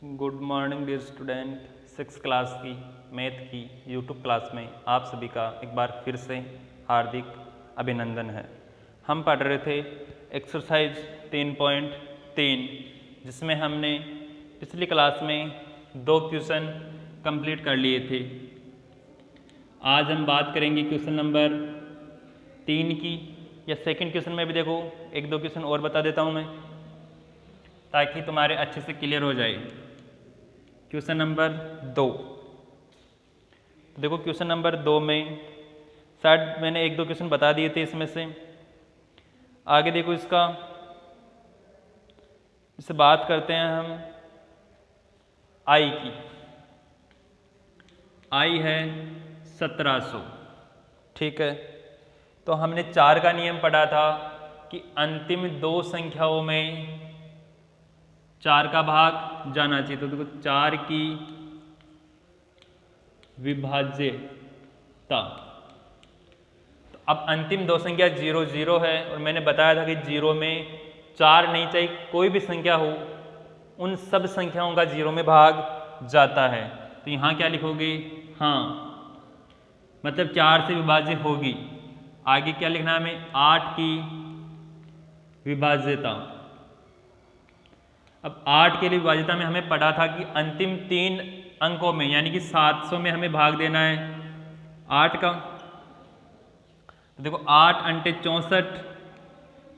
Good morning dear student. 6 class की math की YouTube class में आप सभी का एक बार फिर से हार्दिक अभिनंदन है। हम पढ़ रहे थे एक्सरसाइज 3.3 जिसमें हमने पिछली क्लास में 2 क्वेश्चन कंप्लीट कर लिए थे। आज हम बात करेंगे क्वेश्चन नंबर 3 की। या सेकंड क्वेश्चन में भी देखो 1-2 क्वेश्चन और बता देता हूँ मैं, ताकि तुम्हारे अच्छे से क्लियर हो जाए। क्वेश्चन नंबर 2, देखो क्वेश्चन नंबर 2 में शायद मैंने 1-2 क्वेश्चन बता दिए थे इसमें से। आगे देखो इससे बात करते हैं हम आई की। आई है 1700, ठीक है। तो हमने 4 का नियम पढ़ा था कि अंतिम 2 संख्याओं में 4 का भाग जाना चाहिए। तो देखो 4 की विभाज्यता, तो अब अंतिम 2 संख्या 0 0 है और मैंने बताया था कि 0 में 4 नहीं चाहिए, कोई भी संख्या हो उन सब संख्याओं का 0 में भाग जाता है। तो यहाँ क्या लिखोगे? हाँ, मतलब 4 से विभाज्य होगी। आगे क्या लिखना है हमें? 8 की विभाज्यता। अब 8 के लिए विभाज्यता में हमें पढ़ा था कि अंतिम 3 अंकों में यानी कि 700 में हमें भाग देना है 8 का। तो देखो 8 अंटे 64,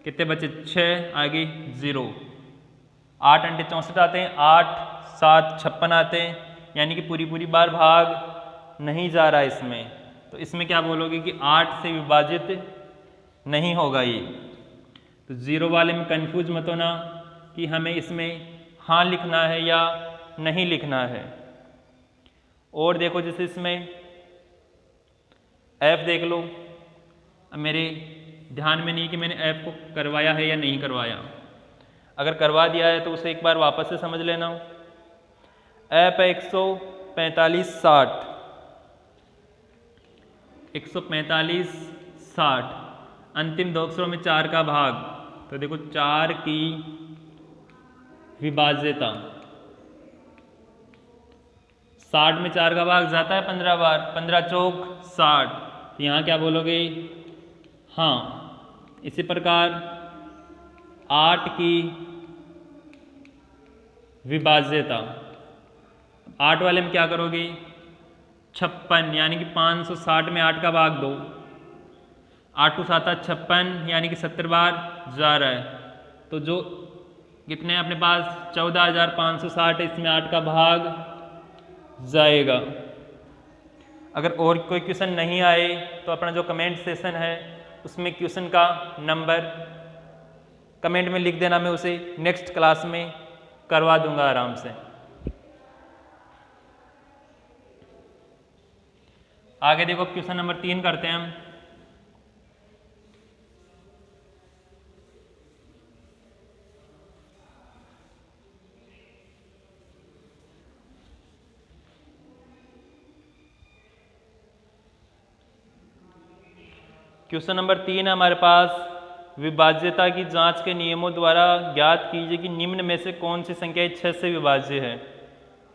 कितने बचे? 6, आगे 0। 8 अंटे 64 आते हैं, 8 7 56 आते हैं, यानी कि पूरी बार भाग नहीं जा रहा है इसमें। तो इसमें क्या बोलोगे कि 8 से विभाजित नहीं होगा ये। तो 0 वाले में कंफ्यूज मत होना कि हमें इसमें हाँ लिखना है या नहीं लिखना है। और देखो जैसे इसमें f देख लो। अब मेरे ध्यान में नहीं कि मैंने f को करवाया है या नहीं करवाया। अगर करवा दिया है तो उसे एक बार वापस से समझ लेना। f है 145 60, 145 60, अंतिम 2 अक्षरों में 4 का भाग। तो देखो 4 की विभाज्यता, 60 में 4 का भाग जाता है 15 बार, 15 चौक 60। तो यहाँ क्या बोलोगे? हाँ। इसी प्रकार 8 की विभाज्यता, 8 वाले में क्या करोगे? 56, यानी कि 560 में 8 का भाग दो। 8 को 7 56, यानी कि 70 बार जा रहा है। तो जो कितने अपने पास 14,560 है, इसमें 8 का भाग जाएगा। अगर और कोई क्वेश्चन नहीं आए तो अपना जो कमेंट सेशन है उसमें क्वेश्चन का नंबर कमेंट में लिख देना, मैं उसे नेक्स्ट क्लास में करवा दूंगा आराम से। आगे देखो क्वेश्चन नंबर 3 करते हैं हम। क्वेश्चन नंबर 3 है हमारे पास, विभाज्यता की जांच के नियमों द्वारा ज्ञात कीजिए कि निम्न में से कौन सी संख्या 6 से विभाज्य है।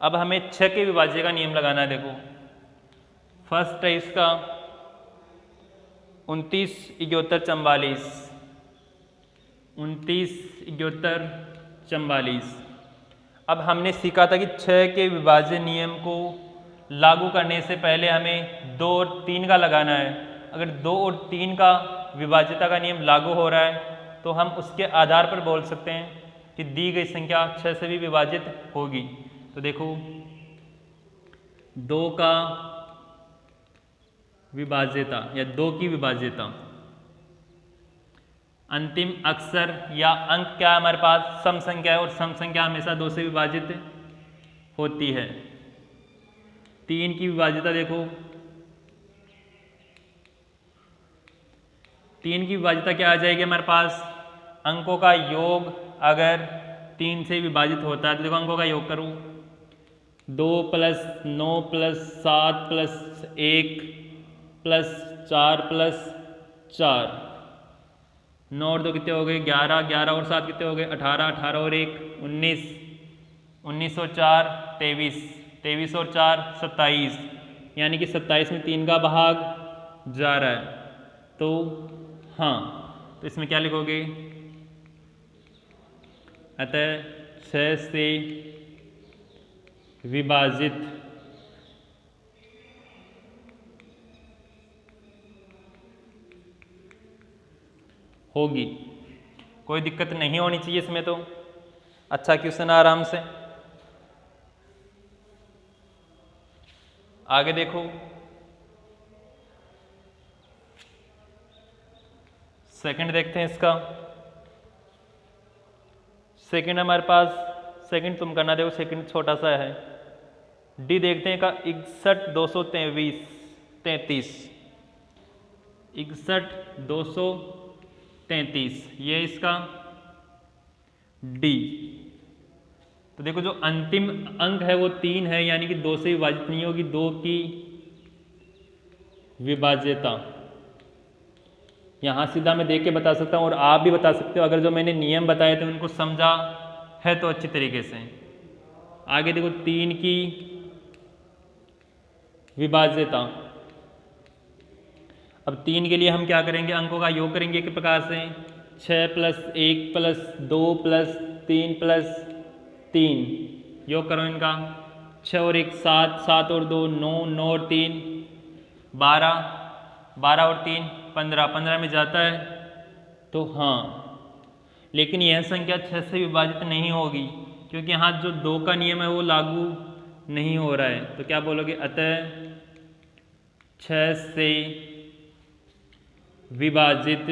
अब हमें 6 के विभाज्य का नियम लगाना है। देखो फर्स्ट है इसका 29 71 44, 29 71 44। अब हमने सीखा था कि 6 के विभाज्य नियम को लागू करने से पहले हमें 2 और 3 का लगाना है। अगर 2 और 3 का विभाज्यता का नियम लागू हो रहा है तो हम उसके आधार पर बोल सकते हैं कि दी गई संख्या 6 से भी विभाजित होगी। तो देखो 2 का विभाज्यता या 2 की विभाज्यता, अंतिम अक्षर या अंक क्या है हमारे पास? सम संख्या है, और सम संख्या हमेशा 2 से विभाजित होती है। 3 की विभाज्यता देखो, 3 की विभाज्यता क्या आ जाएगी हमारे पास? अंकों का योग अगर 3 से विभाजित होता है तो देखो अंकों का योग करो, 2 + 9 + 7 + 1 + 4 + 4, 9 और 2 कितने हो गए? 11, 11 और 7 कितने हो गए? 18, 18 और 1 19, 1904 23, 23 और 4 27, यानी कि 27 में 3 का भाग जा रहा है। तो हाँ, तो इसमें क्या लिखोगे, अतः 6 से विभाजित होगी। कोई दिक्कत नहीं होनी चाहिए इसमें, तो अच्छा क्वेश्चन आराम से। आगे देखो, सेकंड देखते हैं इसका। सेकंड हमारे पास, सेकंड तुम करना, देखो सेकंड छोटा सा है। डी देखते हैं का 61 233 63, 61 233, ये इसका डी। तो देखो जो अंतिम अंक है वो 3 है, यानी कि 2 से विभाजित नहीं होगी, 2 की विभाज्यता। यहां सीधा मैं देख के बता सकता हूं और आप भी बता सकते हो, अगर जो मैंने नियम बताए थे उनको समझा है तो अच्छी तरीके से। आगे देखो 3 की विभाज्यता। अब 3 के लिए हम क्या करेंगे, अंकों का योग करेंगे एक प्रकार से, 6 + 1 + 2 + 3 + 3, योग करो इनका, 6 और 1 7, 7 और 2 9, 9 और 3 12, 12 और 3 15, 15 में जाता है। तो हाँ, लेकिन यह संख्या 6 से विभाजित नहीं होगी, क्योंकि यहाँ जो 2 का नियम है वो लागू नहीं हो रहा है। तो क्या बोलोगे, अतः 6 से विभाजित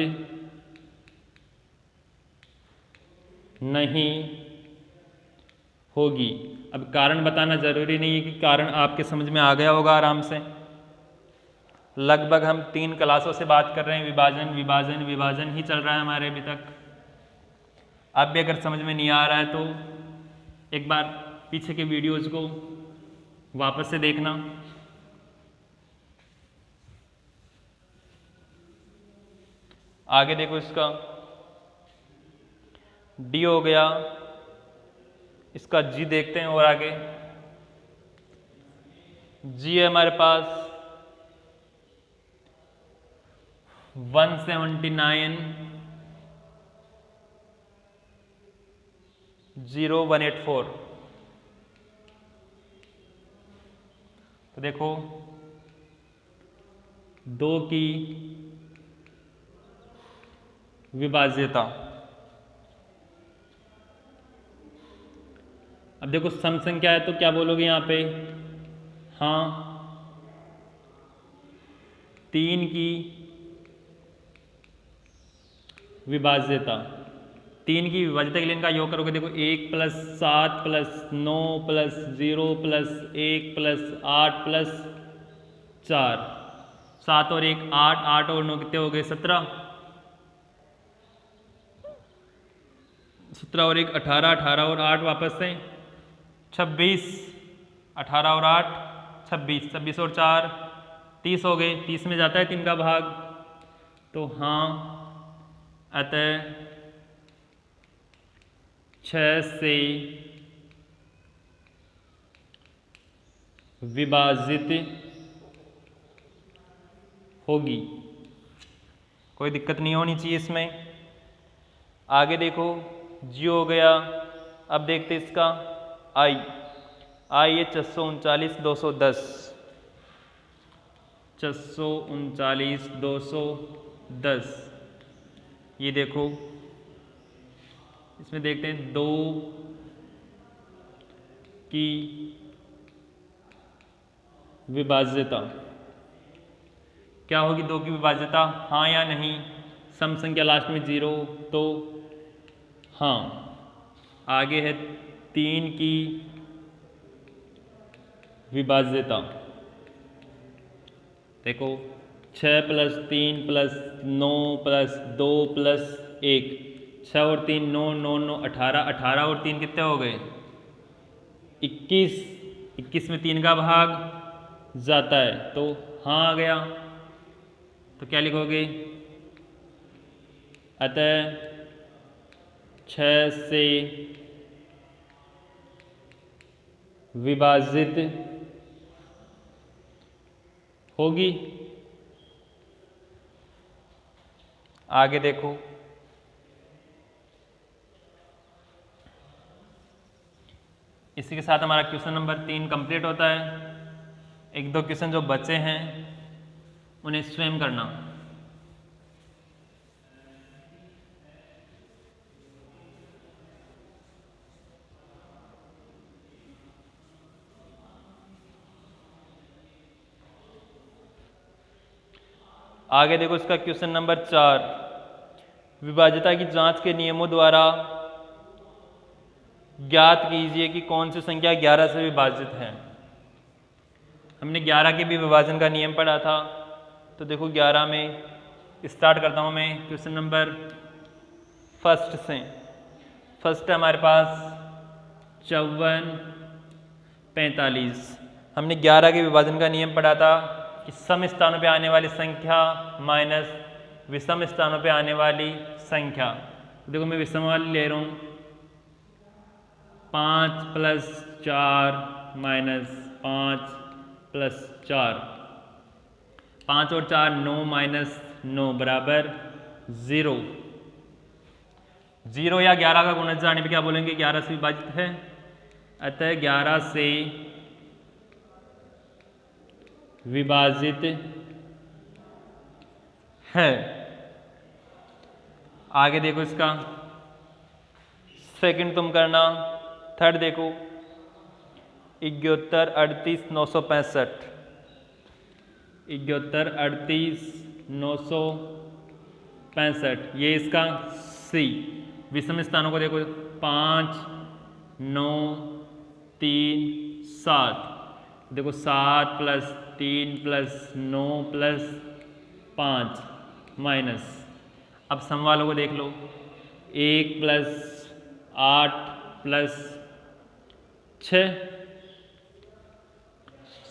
नहीं होगी। अब कारण बताना जरूरी नहीं है, कि कारण आपके समझ में आ गया होगा आराम से। लगभग हम 3 क्लासों से बात कर रहे हैं, विभाजन विभाजन विभाजन ही चल रहा है हमारे अभी तक। अब भी अगर समझ में नहीं आ रहा है तो एक बार पीछे के वीडियोज़ को वापस से देखना। आगे देखो, इसका डी हो गया, इसका जी देखते हैं। और आगे जी है हमारे पास 179 0184। तो देखो 2 की विभाज्यता। अब देखो सम संख्या है तो क्या बोलोगे यहाँ पे, हाँ 3 की विभाज्यता। 3 की विभाज्यता के लिए इनका योग करोगे, देखो 1 + 7 + 9 + 0 + 1 + 8 + 4, 7 और 1 8, 8 और 9 कितने हो गए, 17, 17 और 1 18, 18 और 8 वापस से 26, 18 और 8 26, 26 और 4 30 हो गए, 30 में जाता है 3 का भाग। तो हाँ, अतः 6 से विभाजित होगी। कोई दिक्कत नहीं होनी चाहिए इसमें। आगे देखो जी हो गया। अब देखते इसका आई। आई है 639 210, 639 210। ये देखो इसमें देखते हैं 2 की विभाज्यता क्या होगी, 2 की विभाज्यता, हाँ या नहीं। सम संख्या लास्ट में 0, तो हाँ। आगे है 3 की विभाज्यता। देखो 6 + 3 + 9 + 2 + 1, 6 और 3 9, 9 9 18, 18 और 3 कितने हो गए, 21, 21 में 3 का भाग जाता है। तो हाँ आ गया। तो क्या लिखोगे, अतः 6 से विभाजित होगी। आगे देखो, इसी के साथ हमारा क्वेश्चन नंबर 3 कंप्लीट होता है। एक दो क्वेश्चन जो बचे हैं उन्हें स्वयं करना। आगे देखो, इसका क्वेश्चन नंबर 4, विभाज्यता की जांच के नियमों द्वारा ज्ञात कीजिए कि कौन सी संख्या 11 से विभाजित है। हमने 11 के भी विभाजन का नियम पढ़ा था। तो देखो 11 में स्टार्ट करता हूँ मैं क्वेश्चन नंबर फर्स्ट से। फर्स्ट है हमारे पास 54, 45। हमने 11 के विभाजन का नियम पढ़ा था कि सम स्थानों पे आने वाली संख्या माइनस विषम स्थानों पे आने वाली संख्या। देखो मैं विषम वाली ले रहा हूँ, 5 + 4 माइनस 5 + 4, 5 और 4 9 माइनस 9 बराबर 0। 0 या 11 का गुणज जाने पे क्या बोलेंगे, 11 से विभाजित है। अतः 11 से विभाजित है। आगे देखो, इसका सेकंड तुम करना। थर्ड देखो, 71, 38, 965, 71, 38, 965, ये इसका सी। विषम स्थानों को देखो, 5, 9, 3, 7। देखो 7 + 3 + 9 + 5 माइनस। अब सम वालों को देख लो, 1 + 8 + 6,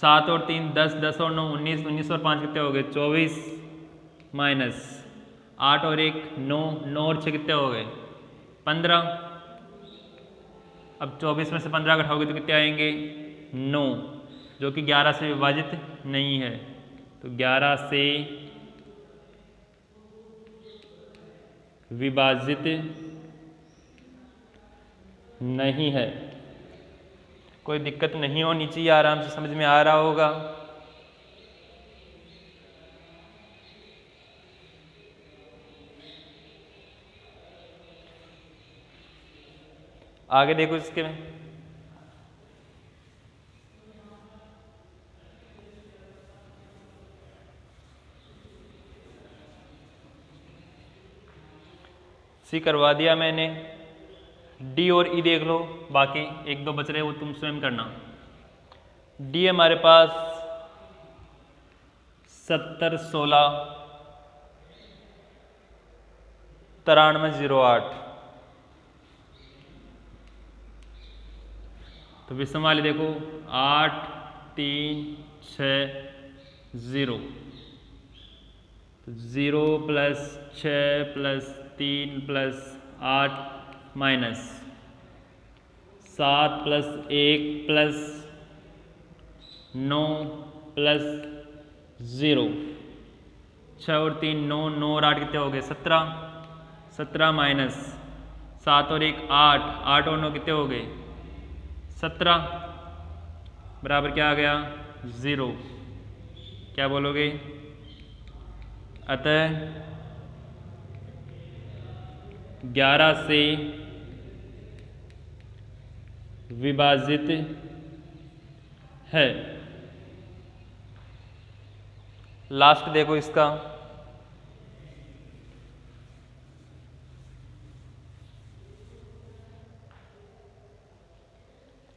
7 और 3 10, 10 और 9 19, 19 और 5 कितने हो गए, 24 माइनस 8 और 1 9, 9 और 6 कितने हो गए, 15। अब 24 में से 15 घटाओगे तो कितने आएंगे, 9, जो कि 11 से विभाजित नहीं है। तो 11 से विभाजित नहीं है। कोई दिक्कत नहीं होनी चाहिए, आराम से समझ में आ रहा होगा। आगे देखो, इसके में सी करवा दिया मैंने। डी और ई देख लो, बाकी एक दो बच रहे वो तुम स्वयं करना। डी हमारे पास 70, 16, 93, 08। तो विषम वाले देखो 8, 3, 6, 0। 0 + 6 + 3 + 8 माइनस 7 + 1 + 9 + 0। 6 और 3 9, 9 और 8 कितने हो गए, 17, 17 माइनस 7 और 1 8, 8 और 9 कितने हो गए, 17 बराबर क्या आ गया, 0। क्या बोलोगे, अतः 11 से विभाजित है। लास्ट देखो इसका,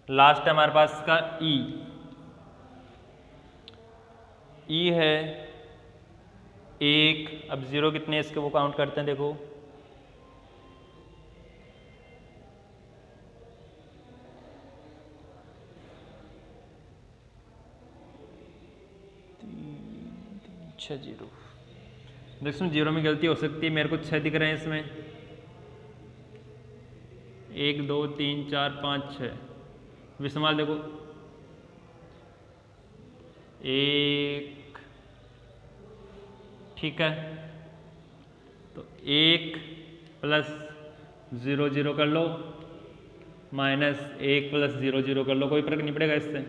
लास्ट है हमारे पास इसका ई। ई है 1। अब 0 कितने इसके वो काउंट करते हैं, देखो 6 0। देखो 0 में गलती हो सकती है, मेरे को 6 दिख रहे हैं इसमें, 1 2 3 4 5 6। विषमाल देखो 1, ठीक है। तो 1 प्लस 0 0 कर लो, माइनस 1 प्लस 0 0 कर लो, कोई फर्क नहीं पड़ेगा इससे।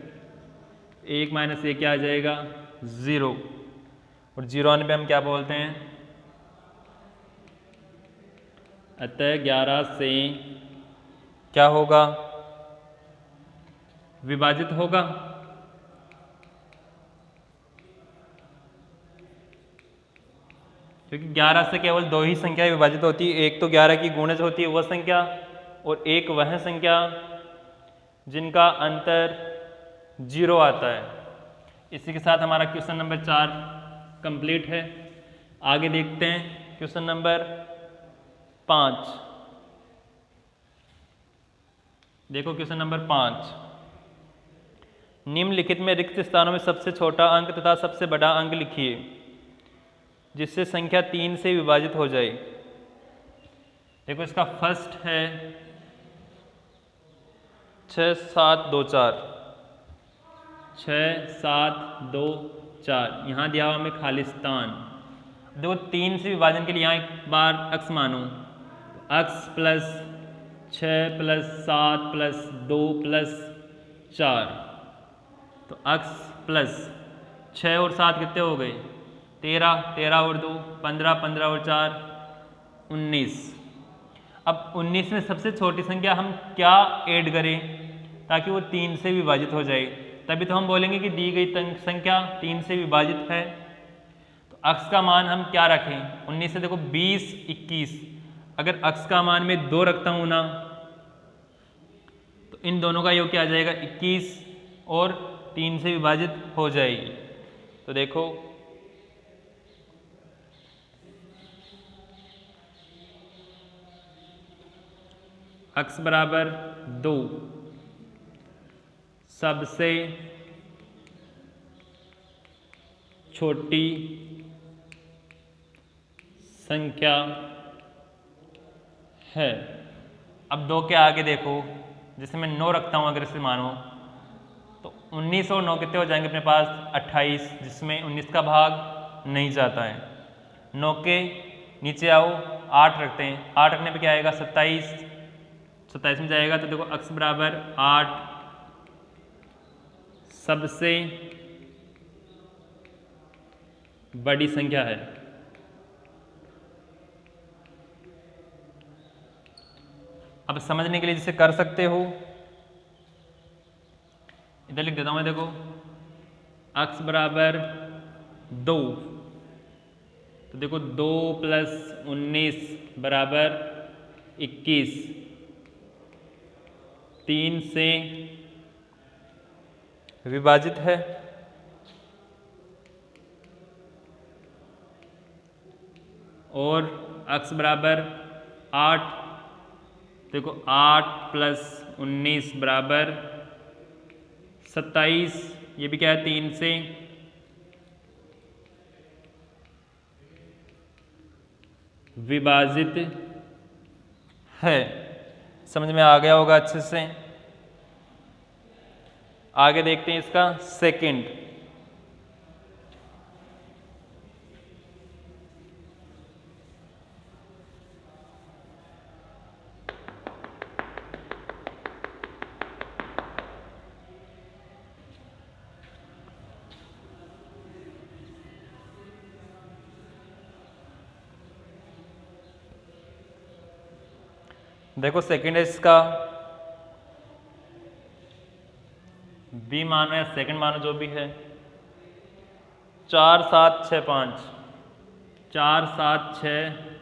1 माइनस 1 क्या आ जाएगा? 0। और 0 आने पे हम क्या बोलते हैं? अतः 11 से क्या होगा? विभाजित होगा। क्योंकि 11 से केवल 2 ही संख्याएं विभाजित होती है, एक तो 11 की गुणज होती है वह संख्या, और एक वह संख्या जिनका अंतर 0 आता है। इसी के साथ हमारा क्वेश्चन नंबर 4 कंप्लीट है। आगे देखते हैं क्वेश्चन नंबर 5। देखो क्वेश्चन नंबर 5, निम्नलिखित में रिक्त स्थानों में सबसे छोटा अंक तथा सबसे बड़ा अंक लिखिए जिससे संख्या 3 से विभाजित हो जाए। देखो इसका फर्स्ट है 6 7 2 4, 6 7 2 4, यहाँ दिया हुआ हमें खालिस्तान। देखो 3 से विभाजन के लिए यहाँ एक बार अक्स मानो, अक्स प्लस 6 प्लस 7 प्लस 2 प्लस 4, तो अक्स प्लस 6 और 7 कितने हो गए? 13, 13 और 2 15, 15 और 4 19। अब 19 में सबसे छोटी संख्या हम क्या ऐड करें ताकि वो 3 से विभाजित हो जाए? तभी तो हम बोलेंगे कि दी गई संख्या 3 से विभाजित है। तो अक्स का मान हम क्या रखें? 19 से देखो 20 21, अगर अक्स का मान में 2 रखता हूँ ना, तो इन दोनों का योग क्या आ जाएगा? 21 और 3 से विभाजित हो जाएगी। तो देखो अक्स बराबर 2 सबसे छोटी संख्या है। अब 2 के आगे देखो, जैसे मैं 9 रखता हूं अगर इसे मानो, तो 19 और 9 कितने हो जाएंगे अपने पास? 28, जिसमें 19 का भाग नहीं जाता है। 9 के नीचे आओ, 8 रखते हैं, 8 रखने पे क्या आएगा? 27, 27 में जाएगा। तो देखो अक्स बराबर 8 सबसे बड़ी संख्या है। अब समझने के लिए जिसे कर सकते हो, इधर लिख देता हूं मैं। देखो अक्स बराबर 2, तो देखो 2 प्लस 19 बराबर 21, 3 से विभाजित है। और अक्स बराबर 8, देखो 8 प्लस 19 बराबर 27, ये भी क्या है? 3 से विभाजित है। समझ में आ गया होगा अच्छे से। आगे देखते हैं इसका सेकंड। देखो सेकंड है इसका, बी मानो या सेकंड मानो जो भी है, 4 7 6 5, 4 7 6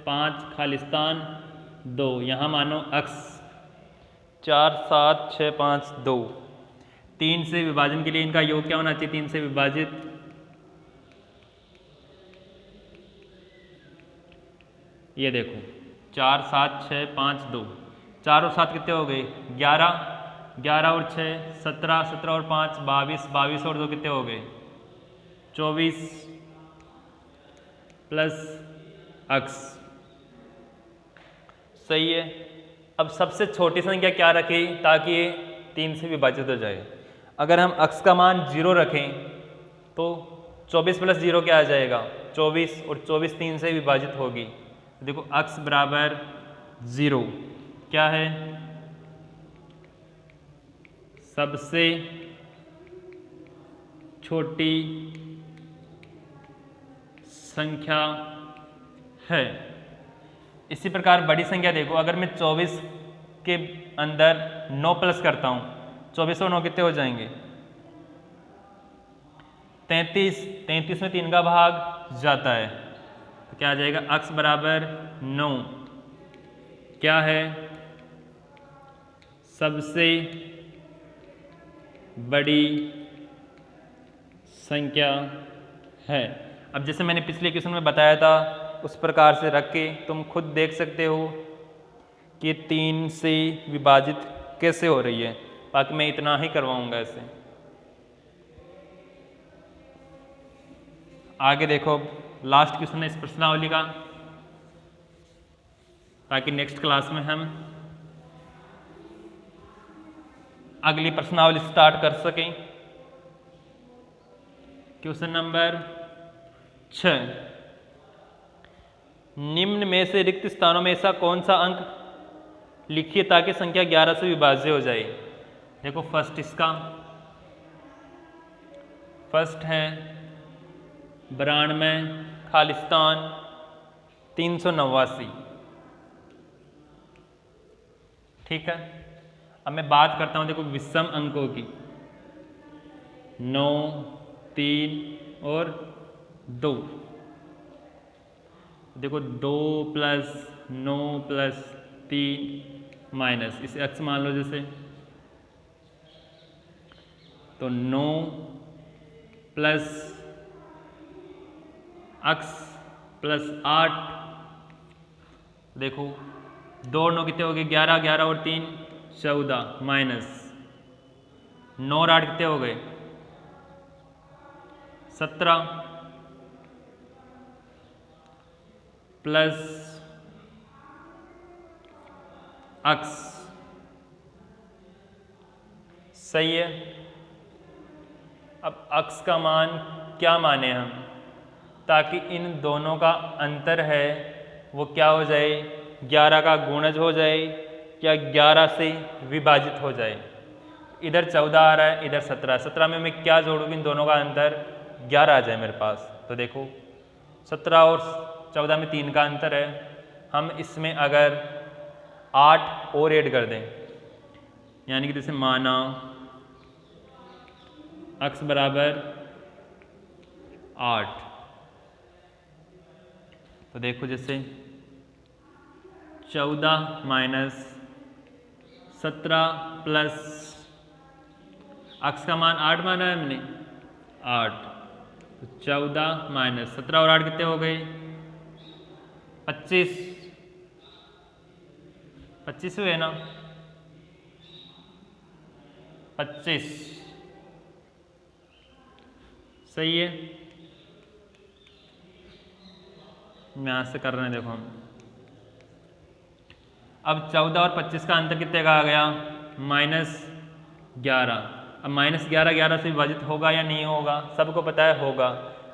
5 खालिस्तान 2, यहाँ मानो अक्स 4 7 6 5 2। 3 से विभाजन के लिए इनका योग क्या होना चाहिए? 3 से विभाजित। ये देखो 4 7 6 5 2, 4 और 7 कितने हो गए? 11, 11 और 6 17, 17 और 5 22, 22 और 2 कितने हो गए? 24 प्लस अक्स। सही है। अब सबसे छोटी संख्या क्या रखें ताकि ये 3 से विभाजित हो जाए? अगर हम अक्स का मान 0 रखें तो 24 प्लस 0 क्या आ जाएगा 24, और 24 3 से विभाजित होगी। तो देखो x बराबर 0 क्या है, सबसे छोटी संख्या है। इसी प्रकार बड़ी संख्या देखो, अगर मैं 24 के अंदर 9 प्लस करता हूँ, 24 और 9 कितने हो जाएंगे 33, 33 में 3 का भाग जाता है, तो क्या आ जाएगा x बराबर 9 क्या है, सबसे बड़ी संख्या है। अब जैसे मैंने पिछले क्वेश्चन में बताया था उस प्रकार से रख के तुम खुद देख सकते हो कि 3 से विभाजित कैसे हो रही है। बाकी मैं इतना ही करवाऊंगा इसे। आगे देखो लास्ट क्वेश्चन है इस प्रश्नावली का, ताकि नेक्स्ट क्लास में हम अगली प्रश्नावली स्टार्ट कर सकें। क्वेश्चन नंबर 6, निम्न में से रिक्त स्थानों में ऐसा कौन सा अंक लिखिए ताकि संख्या 11 से विभाज्य हो जाए। देखो फर्स्ट इसका, फर्स्ट है 92, खालिस्तान 389। ठीक है, अब मैं बात करता हूं देखो विषम अंकों की, 9, 3 और 2। देखो 2 प्लस 9 प्लस 3 माइनस, इसे x मान लो जैसे, तो 9 प्लस x प्लस 8, देखो 2 और 9 कितने हो गए 11, 11 और 3 14 माइनस 9 और 8 कितने हो गए 17 प्लस x, सही है। अब x का मान क्या माने हम, ताकि इन दोनों का अंतर है वो क्या हो जाए 11 का गुणज हो जाए या 11 से विभाजित हो जाए। इधर 14 आ रहा है, इधर 17, 17 में मैं क्या जोड़ूँ इन दोनों का अंतर 11 आ जाए मेरे पास। तो देखो 17 और 14 में 3 का अंतर है, हम इसमें अगर 8 और ऐड कर दें, यानी कि जैसे माना x बराबर 8, तो देखो जैसे 14 माइनस 17 प्लस x का मान 8 माना है हमने 8, तो 14 माइनस 17 और 8 कितने हो गए 25, 25 हुए ना 25, सही है। यहाँ से कर रहे हैं देखो हम, अब 14 और 25 का अंतर कितने का आ गया -11। अब -11 11 से विभाजित होगा या नहीं होगा, सबको पता है होगा।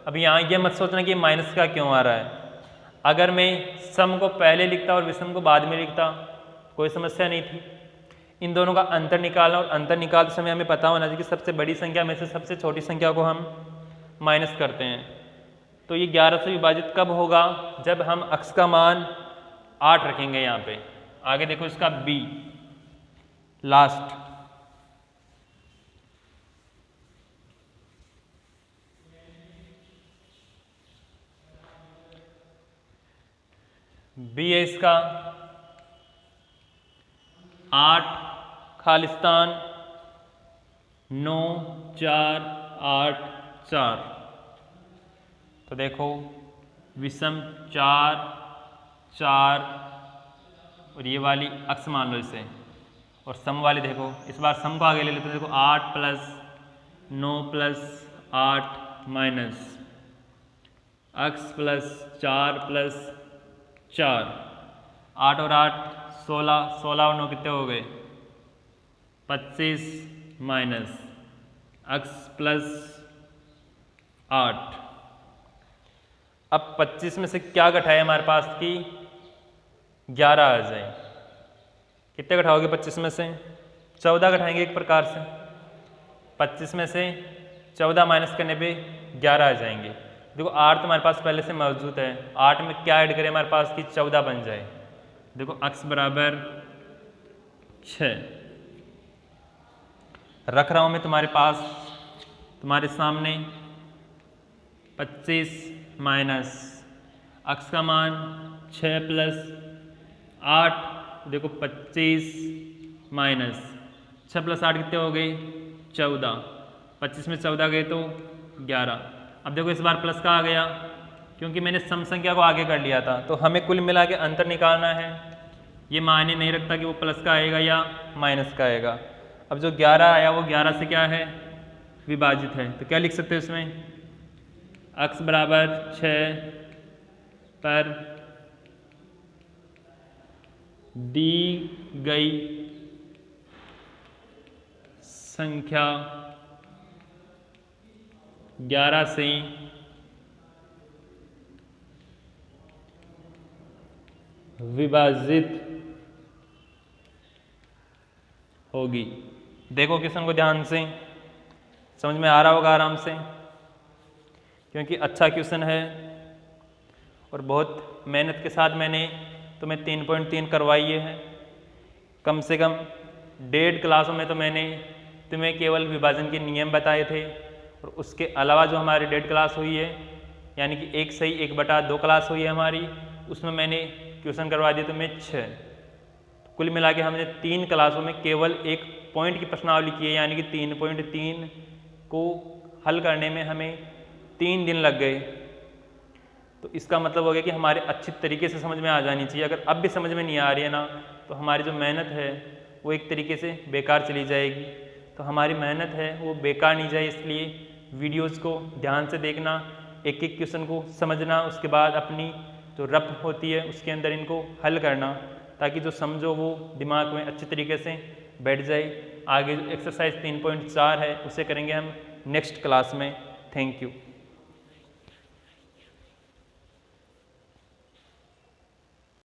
अब यहाँ ये मत सोचना कि माइनस का क्यों आ रहा है, अगर मैं सम को पहले लिखता और विषम को बाद में लिखता कोई समस्या नहीं थी। इन दोनों का अंतर निकालना, और अंतर निकालते समय हमें पता होना चाहिए कि सबसे बड़ी संख्या में से सबसे छोटी संख्या को हम माइनस करते हैं। तो ये 11 से विभाजित कब होगा, जब हम x का मान 8 रखेंगे यहाँ पे। आगे देखो इसका b लास्ट, b है इसका 8, खालिस्तान 9 4 8 4। तो देखो विषम 4 4 और ये वाली x मान लो इसे, और सम वाली देखो इस बार सम को आगे ले लेते हैं। देखो 8 plus 9 plus 8 minus x plus 4 plus 4, 8 और 8 16, 16 और 9 कितने हो गए 25 माइनस x प्लस 8। अब 25 में से क्या घटाए हमारे पास की 11 आ जाए। कितने घटाओगे 25 में से? 14 घटाएंगे एक प्रकार से। 25 में से 14 माइनस करने पे 11 आ जाएंगे। देखो 8 तो हमारे पास पहले से मौजूद है, 8 में क्या ऐड करें हमारे पास कि 14 बन जाए। देखो x बराबर 6 रख रहा हूँ मैं तुम्हारे पास, तुम्हारे सामने। 25 माइनस x का मान 6 प्लस 8। देखो 25 माइनस 6 प्लस 8 कितने हो गए? 14। 25 में 14 गए तो 11। अब देखो इस बार प्लस का आ गया क्योंकि मैंने सम संख्या को आगे कर लिया था, तो हमें कुल मिला के अंतर निकालना है। ये मायने नहीं रखता कि वो प्लस का आएगा या माइनस का आएगा। अब जो 11 आया वो 11 से क्या है? विभाजित है। तो क्या लिख सकते हैं इसमें? x बराबर 6 पर दी गई संख्या 11 से विभाजित होगी। देखो क्वेश्चन को ध्यान से, समझ में आ रहा होगा आराम से, क्योंकि अच्छा क्वेश्चन है और बहुत मेहनत के साथ मैंने तुम्हें 3.3 करवाई है। कम से कम 1.5 क्लासों में तो मैंने तुम्हें केवल विभाजन के नियम बताए थे, और उसके अलावा जो हमारी 1.5 क्लास हुई है, यानी कि 1 सही 1/2 क्लास हुई है हमारी, उसमें मैंने क्वेश्चन करवा दिए तुम्हें 6। कुल मिला के हमने 3 क्लासों में केवल एक पॉइंट की प्रश्नावली की है, यानी कि 3.3 को हल करने में हमें 3 दिन लग गए। तो इसका मतलब हो गया कि हमारे अच्छी तरीके से समझ में आ जानी चाहिए। अगर अब भी समझ में नहीं आ रही है ना, तो हमारी जो मेहनत है वो एक तरीके से बेकार चली जाएगी। तो हमारी मेहनत है वो बेकार नहीं जाए, इसलिए वीडियोज़ को ध्यान से देखना, एक एक क्वेश्चन को समझना, उसके बाद अपनी जो रफ होती है उसके अंदर इनको हल करना, ताकि जो समझो वो दिमाग में अच्छी तरीके से बैठ जाए। आगे जो एक्सरसाइज 3.4 है उसे करेंगे हम नेक्स्ट क्लास में। Thank you.